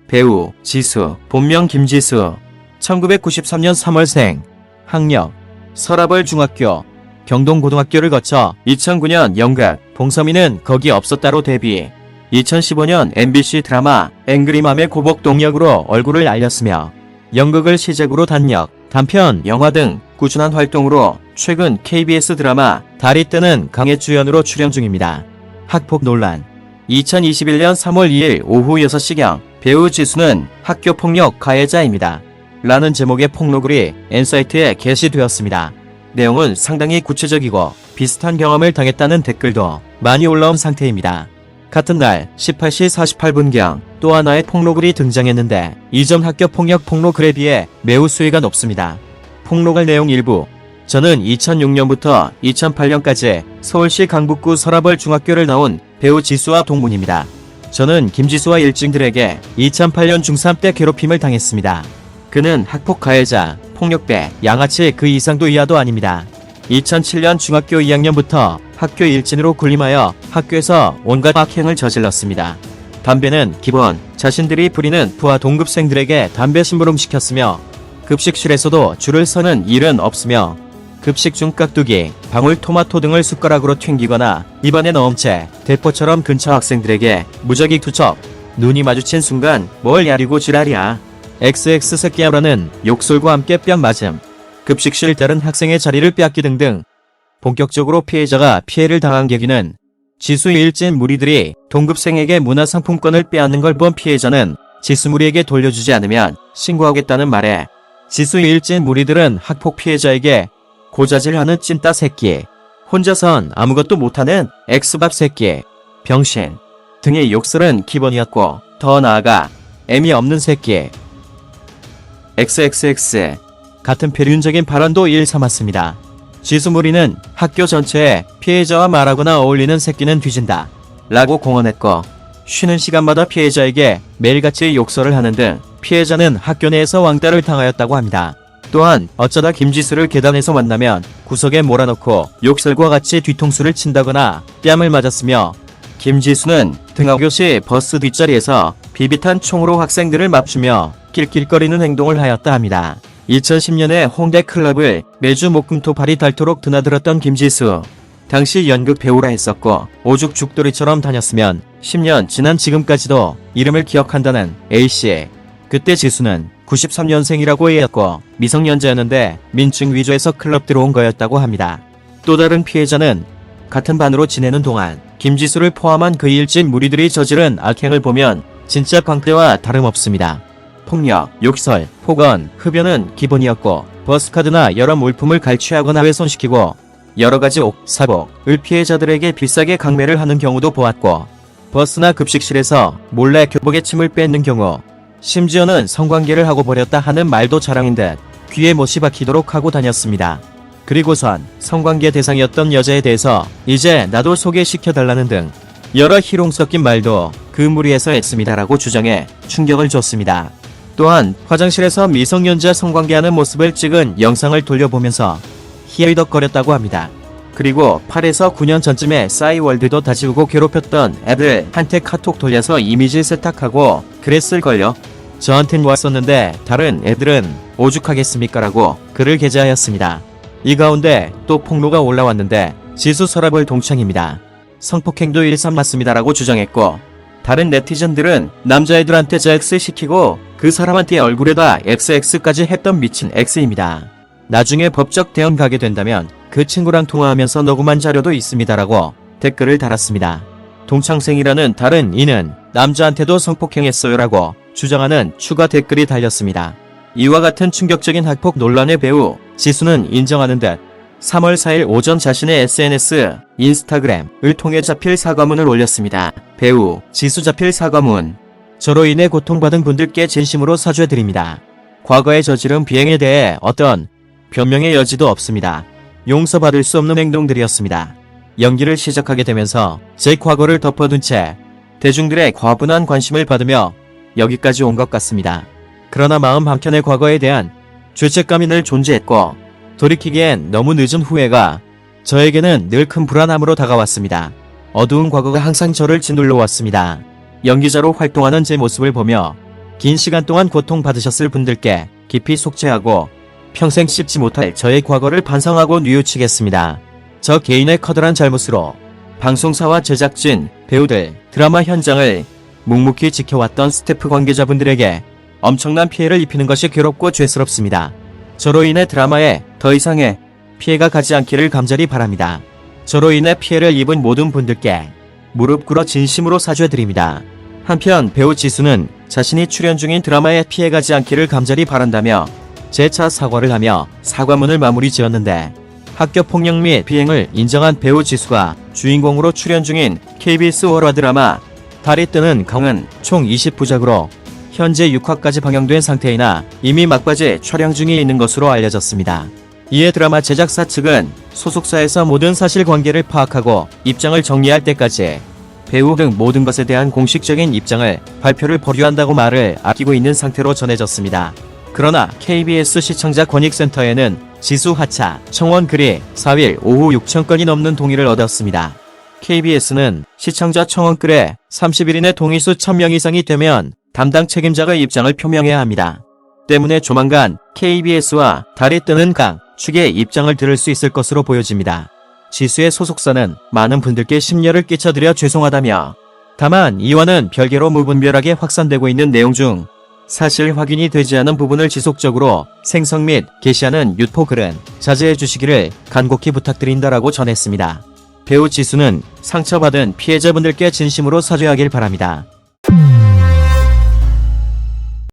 배우 지수, 본명 김지수. 1993년 3월생. 학력 서라벌 중학교, 경동고등학교를 거쳐 2009년 연극 봉서미는 거기 없었다로 데뷔. 2015년 MBC 드라마 앵그리맘의 고복동 역으로 얼굴을 알렸으며 연극을 시작으로 단역, 단편, 영화 등 꾸준한 활동으로 최근 KBS 드라마 달이 뜨는 강의 주연으로 출연 중입니다. 학폭 논란. 2021년 3월 2일 오후 6시경 배우 지수는 학교 폭력 가해자입니다. 라는 제목의 폭로글이 N사이트에 게시되었습니다. 내용은 상당히 구체적이고 비슷한 경험을 당했다는 댓글도 많이 올라온 상태입니다. 같은 날 18시 48분경 또 하나의 폭로글이 등장했는데 이전 학교 폭력 폭로글에 비해 매우 수위가 높습니다. 폭로글 내용 일부. 저는 2006년부터 2008년까지 서울시 강북구 서라벌 중학교를 나온 배우 지수와 동문입니다. 저는 김지수와 일진들에게 2008년 중3 때 괴롭힘을 당했습니다. 그는 학폭 가해자, 폭력배, 양아치 그 이상도 이하도 아닙니다. 2007년 중학교 2학년부터 학교 일진으로 군림하여 학교에서 온갖 악행을 저질렀습니다. 담배는 기본, 자신들이 부리는 부하 동급생들에게 담배 심부름시켰으며 급식실에서도 줄을 서는 일은 없으며 급식 중 깍두기, 방울토마토 등을 숟가락으로 튕기거나 입안에 넣은 채 대포처럼 근처 학생들에게 무작위 투척. 눈이 마주친 순간 뭘 야리고 지랄이야. XX 새끼야라는 욕설과 함께 뺨 맞음. 급식실 다른 학생의 자리를 빼앗기 등등. 본격적으로 피해자가 피해를 당한 계기는 지수 일진 무리들이 동급생에게 문화상품권을 빼앗는 걸 본 피해자는 지수 무리에게 돌려주지 않으면 신고하겠다는 말에 지수 일진 무리들은 학폭 피해자에게 고자질하는 찐따 새끼, 혼자선 아무것도 못하는 X밥 새끼, 병신 등의 욕설은 기본이었고 더 나아가 애미 없는 새끼, XXX 같은 표륜적인 발언도 일삼았습니다. 지수 무리는 학교 전체에 피해자와 말하거나 어울리는 새끼는 뒤진다 라고 공언했고 쉬는 시간마다 피해자에게 매일같이 욕설을 하는 등 피해자는 학교 내에서 왕따를 당하였다고 합니다. 또한 어쩌다 김지수를 계단에서 만나면 구석에 몰아넣고 욕설과 같이 뒤통수를 친다거나 뺨을 맞았으며 김지수는 등하교 시 버스 뒷자리에서 비비탄 총으로 학생들을 맞추며 낄낄거리는 행동을 하였다 합니다. 2010년에 홍대 클럽을 매주 목금토발이 닳도록 드나들었던 김지수. 당시 연극 배우라 했었고 오죽 죽돌이처럼 다녔으면 10년 지난 지금까지도 이름을 기억한다는 A씨. 그때 지수는 93년생이라고 했고 미성년자였는데 민증 위조해서 클럽 들어온 거였다고 합니다. 또 다른 피해자는 같은 반으로 지내는 동안 김지수를 포함한 그 일진 무리들이 저지른 악행을 보면 진짜 광대와 다름없습니다. 폭력, 욕설, 폭언, 흡연은 기본이었고 버스카드나 여러 물품을 갈취하거나 훼손시키고 여러가지 옥, 사복을 피해자들에게 비싸게 강매를 하는 경우도 보았고 버스나 급식실에서 몰래 교복에 침을 뺏는 경우 심지어는 성관계를 하고 버렸다 하는 말도 자랑인 듯 귀에 못이 박히도록 하고 다녔습니다. 그리고선 성관계 대상이었던 여자에 대해서 이제 나도 소개시켜달라는 등 여러 희롱 섞인 말도 그 무리에서 했습니다라고 주장해 충격을 줬습니다. 또한 화장실에서 미성년자 성관계하는 모습을 찍은 영상을 돌려보면서 희열덕거렸다고 합니다. 그리고 8에서 9년 전쯤에 싸이월드도 다 지우고 괴롭혔던 애들한테 카톡 돌려서 이미지 세탁하고 그랬을걸요. 저한텐 왔었는데 다른 애들은 오죽하겠습니까 라고 글을 게재하였습니다. 이 가운데 또 폭로가 올라왔는데 지수 서라벌 동창입니다. 성폭행도 일삼았습니다 라고 주장했고 다른 네티즌들은 남자애들한테 잭스 시키고 그 사람한테 얼굴에다 XX까지 했던 미친 X입니다. 나중에 법적 대응 가게 된다면 그 친구랑 통화하면서 녹음한 자료도 있습니다라고 댓글을 달았습니다. 동창생이라는 다른 이는 남자한테도 성폭행했어요라고 주장하는 추가 댓글이 달렸습니다. 이와 같은 충격적인 학폭 논란의 배우 지수는 인정하는 듯 3월 4일 오전 자신의 SNS, 인스타그램을 통해 자필 사과문을 올렸습니다. 배우 지수 자필 사과문. 저로 인해 고통받은 분들께 진심으로 사죄드립니다. 과거에 저지른 비행에 대해 어떤 변명의 여지도 없습니다. 용서받을 수 없는 행동들이었습니다. 연기를 시작하게 되면서 제 과거를 덮어둔 채 대중들의 과분한 관심을 받으며 여기까지 온 것 같습니다. 그러나 마음 한켠에 과거에 대한 죄책감이 늘 존재했고 돌이키기엔 너무 늦은 후회가 저에게는 늘 큰 불안함으로 다가왔습니다. 어두운 과거가 항상 저를 짓눌러 왔습니다. 연기자로 활동하는 제 모습을 보며 긴 시간 동안 고통받으셨을 분들께 깊이 속죄하고 평생 씹지 못할 저의 과거를 반성하고 뉘우치겠습니다. 저 개인의 커다란 잘못으로 방송사와 제작진, 배우들, 드라마 현장을 묵묵히 지켜왔던 스태프 관계자분들에게 엄청난 피해를 입히는 것이 괴롭고 죄스럽습니다. 저로 인해 드라마에 더 이상의 피해가 가지 않기를 간절히 바랍니다. 저로 인해 피해를 입은 모든 분들께 무릎 꿇어 진심으로 사죄드립니다. 한편 배우 지수는 자신이 출연 중인 드라마에 피해가지 않기를 간절히 바란다며 재차 사과를 하며 사과문을 마무리 지었는데, 학교 폭력 및 비행을 인정한 배우 지수가 주인공으로 출연 중인 KBS 월화 드라마 달이 뜨는 강은 총 20부작으로 현재 6화까지 방영된 상태이나 이미 막바지 촬영 중에 있는 것으로 알려졌습니다. 이에 드라마 제작사 측은 소속사에서 모든 사실관계를 파악하고 입장을 정리할 때까지 배우 등 모든 것에 대한 공식적인 입장을 발표를 보류한다고 말을 아끼고 있는 상태로 전해졌습니다. 그러나 KBS 시청자 권익센터에는 지수 하차 청원 글이 4일 오후 6천 건이 넘는 동의를 얻었습니다. KBS는 시청자 청원 글에 30일 이내 동의수 1000명 이상이 되면 담당 책임자가 입장을 표명해야 합니다. 때문에 조만간 KBS와 달이 뜨는 강 측의 입장을 들을 수 있을 것으로 보여집니다. 지수의 소속사는 많은 분들께 심려를 끼쳐드려 죄송하다며, 다만 이와는 별개로 무분별하게 확산되고 있는 내용 중 사실 확인이 되지 않은 부분을 지속적으로 생성 및 게시하는 유포글은 자제해 주시기를 간곡히 부탁드린다라고 전했습니다. 배우 지수는 상처받은 피해자분들께 진심으로 사죄하길 바랍니다.